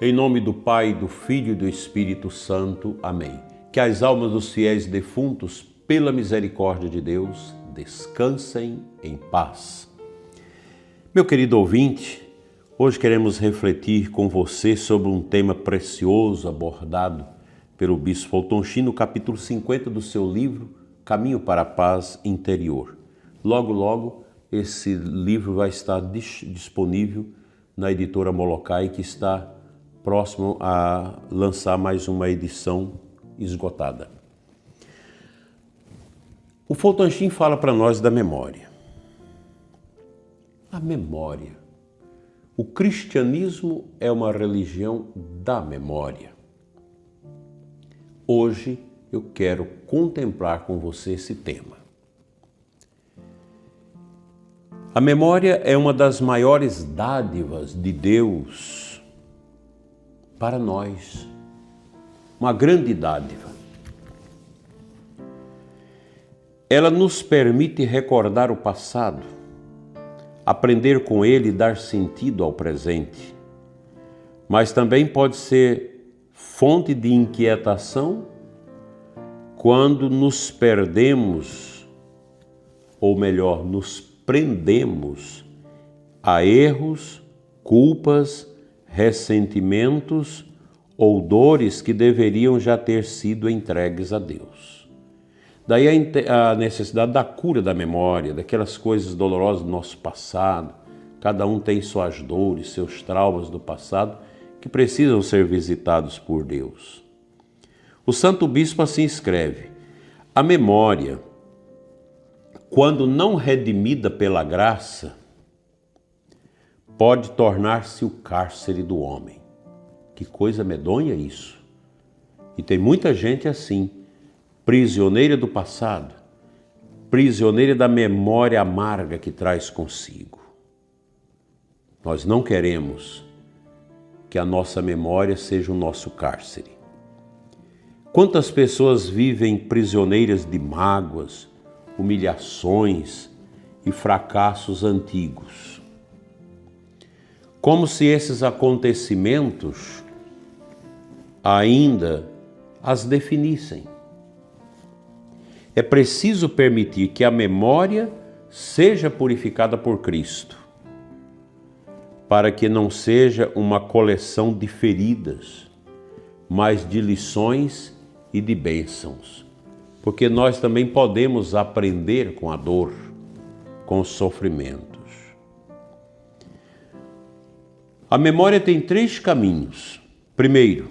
Em nome do Pai, do Filho e do Espírito Santo. Amém. Que as almas dos fiéis defuntos, pela misericórdia de Deus, descansem em paz. Meu querido ouvinte, hoje queremos refletir com você sobre um tema precioso abordado pelo Bispo Fulton Sheen no capítulo 50 do seu livro Caminho para a Paz Interior. Logo, logo, esse livro vai estar disponível na editora Molokai, que está próximo a lançar mais uma edição esgotada. O Fulton Sheen fala para nós da memória. A memória. O cristianismo é uma religião da memória. Hoje eu quero contemplar com você esse tema. A memória é uma das maiores dádivas de Deus para nós, uma grande dádiva. Ela nos permite recordar o passado, aprender com ele e dar sentido ao presente, mas também pode ser fonte de inquietação quando nos perdemos, ou melhor, nos prendemos a erros, culpas, ressentimentos ou dores que deveriam já ter sido entregues a Deus. Daí a necessidade da cura da memória, daquelas coisas dolorosas do nosso passado. Cada um tem suas dores, seus traumas do passado que precisam ser visitados por Deus. O Santo Bispo assim escreve: a memória, quando não redimida pela graça, pode tornar-se o cárcere do homem. Que coisa medonha isso! E tem muita gente assim, prisioneira do passado, prisioneira da memória amarga que traz consigo. Nós não queremos que a nossa memória seja o nosso cárcere. Quantas pessoas vivem prisioneiras de mágoas, humilhações e fracassos antigos? Como se esses acontecimentos ainda as definissem. É preciso permitir que a memória seja purificada por Cristo, para que não seja uma coleção de feridas, mas de lições e de bênçãos. Porque nós também podemos aprender com a dor, com os sofrimentos. A memória tem 3 caminhos. Primeiro,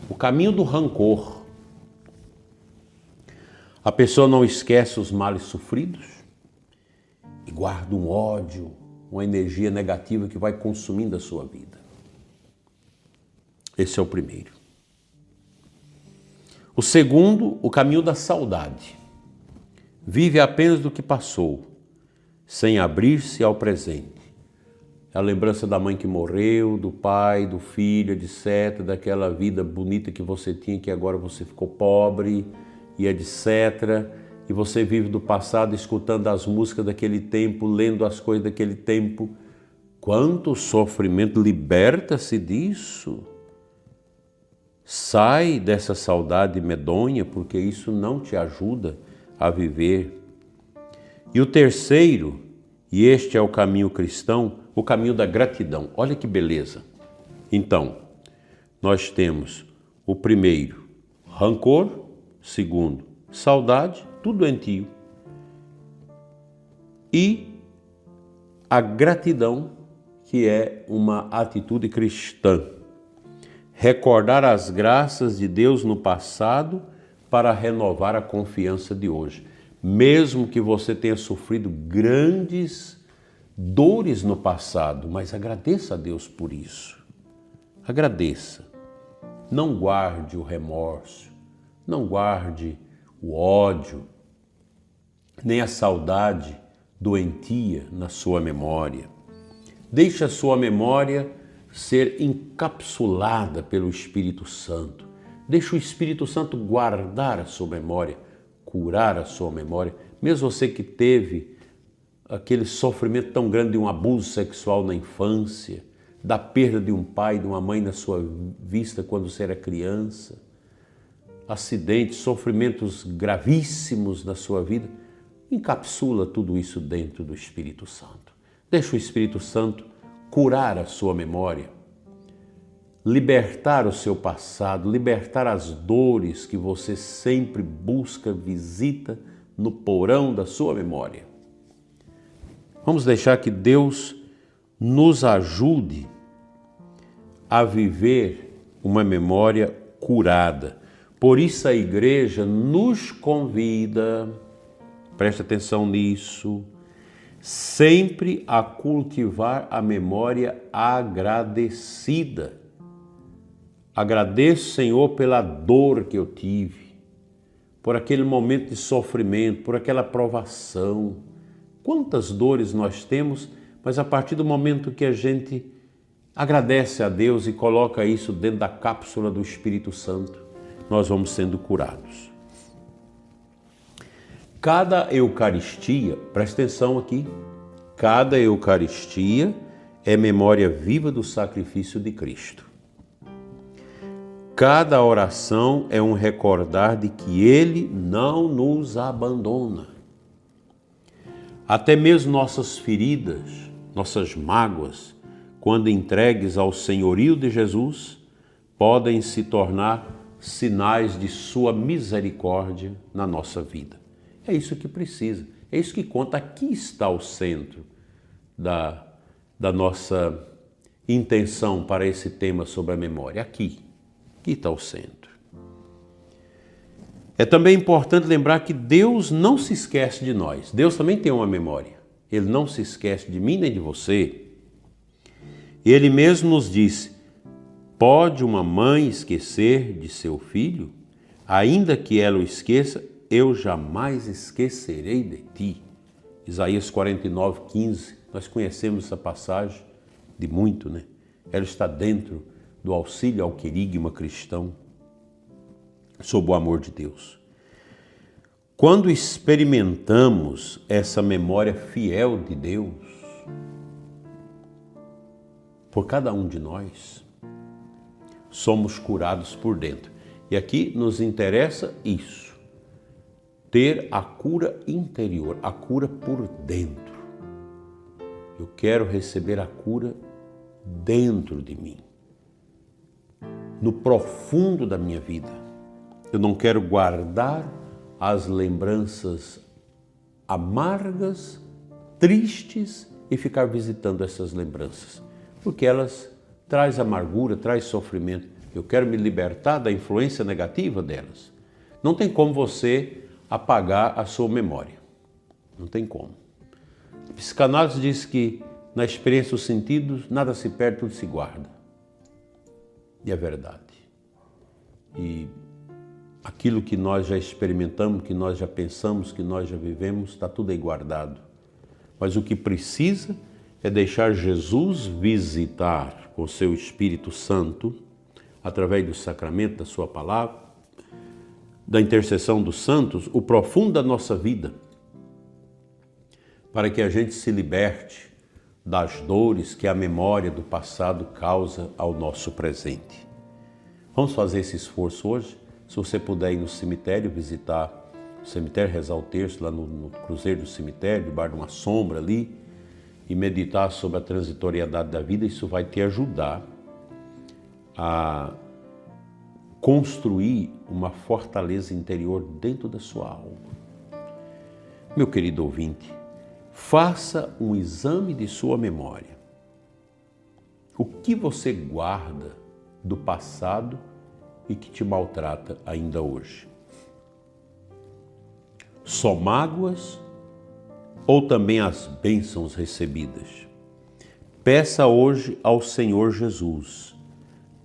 o caminho do rancor. A pessoa não esquece os males sofridos e guarda um ódio, uma energia negativa que vai consumindo a sua vida. Esse é o primeiro. O segundo, o caminho da saudade. Vive apenas do que passou, sem abrir-se ao presente. A lembrança da mãe que morreu, do pai, do filho, etc., daquela vida bonita que você tinha, que agora você ficou pobre, e etc. E você vive do passado, escutando as músicas daquele tempo, lendo as coisas daquele tempo. Quanto sofrimento! Liberta-se disso. Sai dessa saudade medonha, porque isso não te ajuda a viver. E o terceiro, e este é o caminho cristão, o caminho da gratidão. Olha que beleza. Então, nós temos o primeiro, rancor. Segundo, saudade, tudo doentio. E a gratidão, que é uma atitude cristã. Recordar as graças de Deus no passado para renovar a confiança de hoje. Mesmo que você tenha sofrido grandes dores no passado, mas agradeça a Deus por isso. Agradeça. Não guarde o remorso, não guarde o ódio, nem a saudade doentia na sua memória. Deixe a sua memória ser encapsulada pelo Espírito Santo. Deixe o Espírito Santo guardar a sua memória, curar a sua memória. Mesmo você que teve aquele sofrimento tão grande de um abuso sexual na infância, da perda de um pai, de uma mãe na sua vista quando você era criança, acidentes, sofrimentos gravíssimos na sua vida. Encapsula tudo isso dentro do Espírito Santo. Deixa o Espírito Santo curar a sua memória, libertar o seu passado, libertar as dores que você sempre busca, visita no porão da sua memória. Vamos deixar que Deus nos ajude a viver uma memória curada. Por isso a igreja nos convida, preste atenção nisso, sempre a cultivar a memória agradecida. Agradeço, Senhor, pela dor que eu tive, por aquele momento de sofrimento, por aquela provação. Quantas dores nós temos, mas a partir do momento que a gente agradece a Deus e coloca isso dentro da cápsula do Espírito Santo, nós vamos sendo curados. Cada Eucaristia, presta atenção aqui, cada Eucaristia é memória viva do sacrifício de Cristo. Cada oração é um recordar de que Ele não nos abandona. Até mesmo nossas feridas, nossas mágoas, quando entregues ao senhorio de Jesus, podem se tornar sinais de sua misericórdia na nossa vida. É isso que precisa, é isso que conta. Aqui está o centro da nossa intenção para esse tema sobre a memória. Aqui está o centro. É também importante lembrar que Deus não se esquece de nós. Deus também tem uma memória. Ele não se esquece de mim nem de você. Ele mesmo nos disse: pode uma mãe esquecer de seu filho? Ainda que ela o esqueça, eu jamais esquecerei de ti. Isaías 49:15. Nós conhecemos essa passagem de muito, né? Ela está dentro do auxílio ao querigma cristão, sob o amor de Deus. Quando experimentamos essa memória fiel de Deus, por cada um de nós, somos curados por dentro. E aqui nos interessa isso, ter a cura interior, a cura por dentro. Eu quero receber a cura dentro de mim, no profundo da minha vida. Eu não quero guardar as lembranças amargas, tristes e ficar visitando essas lembranças, porque elas trazem amargura, trazem sofrimento. Eu quero me libertar da influência negativa delas. Não tem como você apagar a sua memória. Não tem como. A psicanálise diz que na experiência dos sentidos nada se perde, tudo se guarda. E é verdade. E aquilo que nós já experimentamos, que nós já pensamos, que nós já vivemos, está tudo aí guardado. Mas o que precisa é deixar Jesus visitar com o seu Espírito Santo, através do sacramento da sua palavra, da intercessão dos santos, o profundo da nossa vida, para que a gente se liberte das dores que a memória do passado causa ao nosso presente. Vamos fazer esse esforço hoje? Se você puder ir no cemitério, visitar o cemitério, rezar o terço lá no cruzeiro do cemitério, debaixo de uma sombra ali, e meditar sobre a transitoriedade da vida, isso vai te ajudar a construir uma fortaleza interior dentro da sua alma. Meu querido ouvinte, faça um exame de sua memória. O que você guarda do passado e que te maltrata ainda hoje? Só mágoas ou também as bênçãos recebidas? Peça hoje ao Senhor Jesus: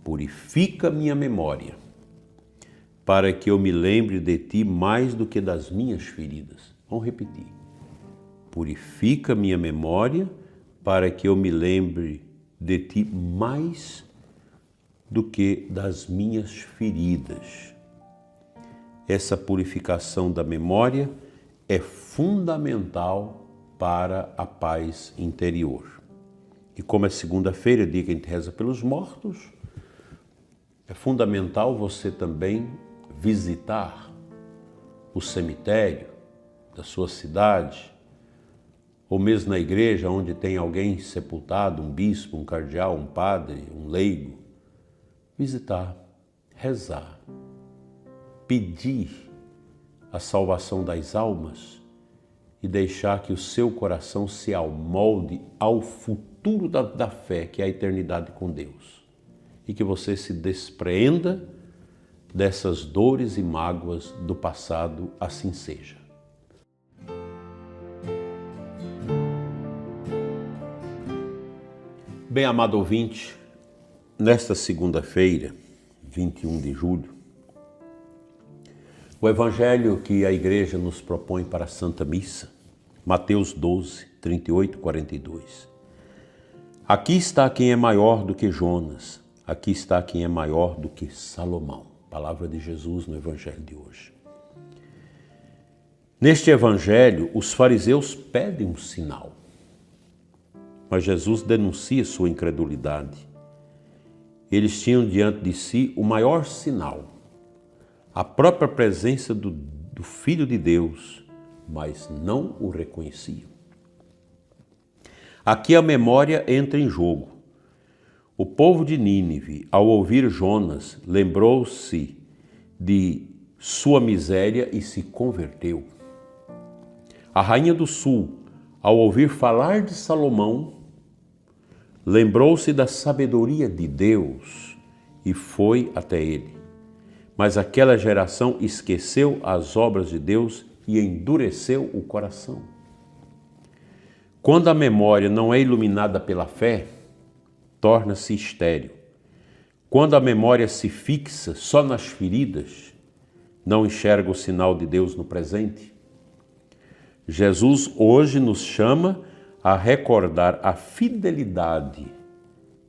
purifica minha memória, para que eu me lembre de ti mais do que das minhas feridas. Vamos repetir. Purifica minha memória, para que eu me lembre de ti mais do que das minhas feridas. Essa purificação da memória é fundamental para a paz interior. E como é segunda-feira, dia que a gente reza pelos mortos, é fundamental você também visitar o cemitério da sua cidade, ou mesmo na igreja onde tem alguém sepultado, um bispo, um cardeal, um padre, um leigo. Visitar, rezar, pedir a salvação das almas e deixar que o seu coração se amolde ao futuro da fé, que é a eternidade com Deus. E que você se despreenda dessas dores e mágoas do passado, assim seja. Bem, amado ouvinte, nesta segunda-feira, 21 de julho, o evangelho que a igreja nos propõe para a Santa Missa, Mateus 12, 38 e 42. Aqui está quem é maior do que Jonas, aqui está quem é maior do que Salomão. Palavra de Jesus no evangelho de hoje. Neste evangelho, os fariseus pedem um sinal. Mas Jesus denuncia sua incredulidade. Eles tinham diante de si o maior sinal, a própria presença do Filho de Deus, mas não o reconheciam. Aqui a memória entra em jogo. O povo de Nínive, ao ouvir Jonas, lembrou-se de sua miséria e se converteu. A rainha do sul, ao ouvir falar de Salomão, lembrou-se da sabedoria de Deus e foi até ele. Mas aquela geração esqueceu as obras de Deus e endureceu o coração. Quando a memória não é iluminada pela fé, torna-se estéril. Quando a memória se fixa só nas feridas, não enxerga o sinal de Deus no presente. Jesus hoje nos chama a recordar a fidelidade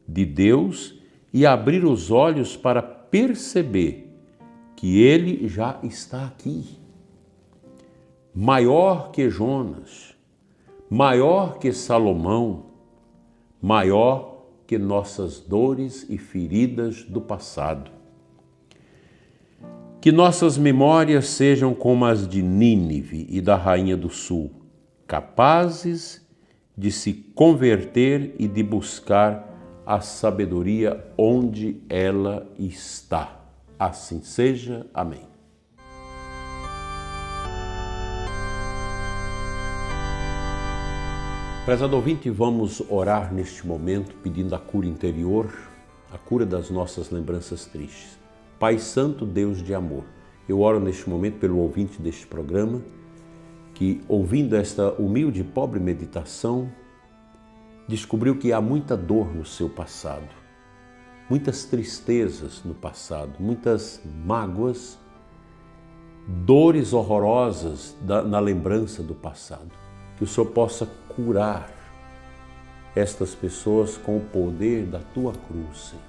de Deus e abrir os olhos para perceber que Ele já está aqui. Maior que Jonas, maior que Salomão, maior que nossas dores e feridas do passado. Que nossas memórias sejam como as de Nínive e da Rainha do Sul, capazes de se converter e de buscar a sabedoria onde ela está. Assim seja. Amém. Prezado ouvinte, vamos orar neste momento pedindo a cura interior, a cura das nossas lembranças tristes. Pai Santo, Deus de amor, eu oro neste momento pelo ouvinte deste programa, que, ouvindo esta humilde e pobre meditação, descobriu que há muita dor no seu passado, muitas tristezas no passado, muitas mágoas, dores horrorosas na lembrança do passado. Que o Senhor possa curar estas pessoas com o poder da Tua cruz, Senhor.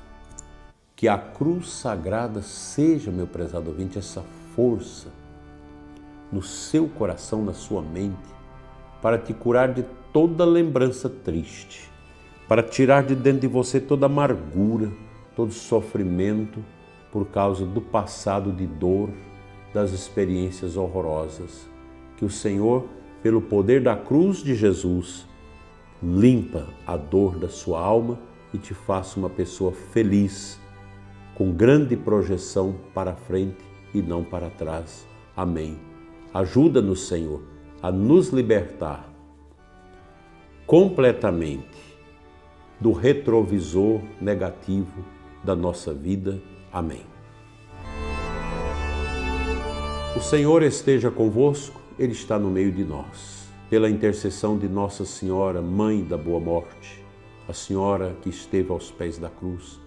Que a cruz sagrada seja, meu prezado ouvinte, essa força no seu coração, na sua mente, para te curar de toda lembrança triste, para tirar de dentro de você toda amargura, todo sofrimento por causa do passado de dor, das experiências horrorosas. Que o Senhor, pelo poder da cruz de Jesus, limpa a dor da sua alma e te faça uma pessoa feliz, com grande projeção para frente e não para trás. Amém. Ajuda-nos, Senhor, a nos libertar completamente do retrovisor negativo da nossa vida. Amém. O Senhor esteja convosco, Ele está no meio de nós. Pela intercessão de Nossa Senhora, Mãe da Boa Morte, a Senhora que esteve aos pés da cruz,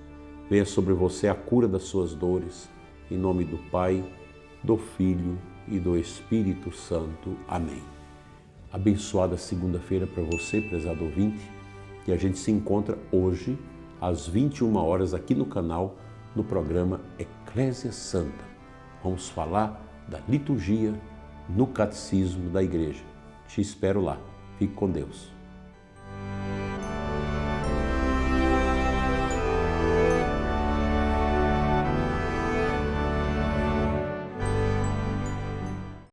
venha sobre você a cura das suas dores, em nome do Pai, do Filho e do Espírito Santo. Amém. Abençoada segunda-feira para você, prezado ouvinte, e a gente se encontra hoje, às 21 horas, aqui no canal, no programa Eclésia Santa. Vamos falar da liturgia no Catecismo da Igreja. Te espero lá. Fique com Deus.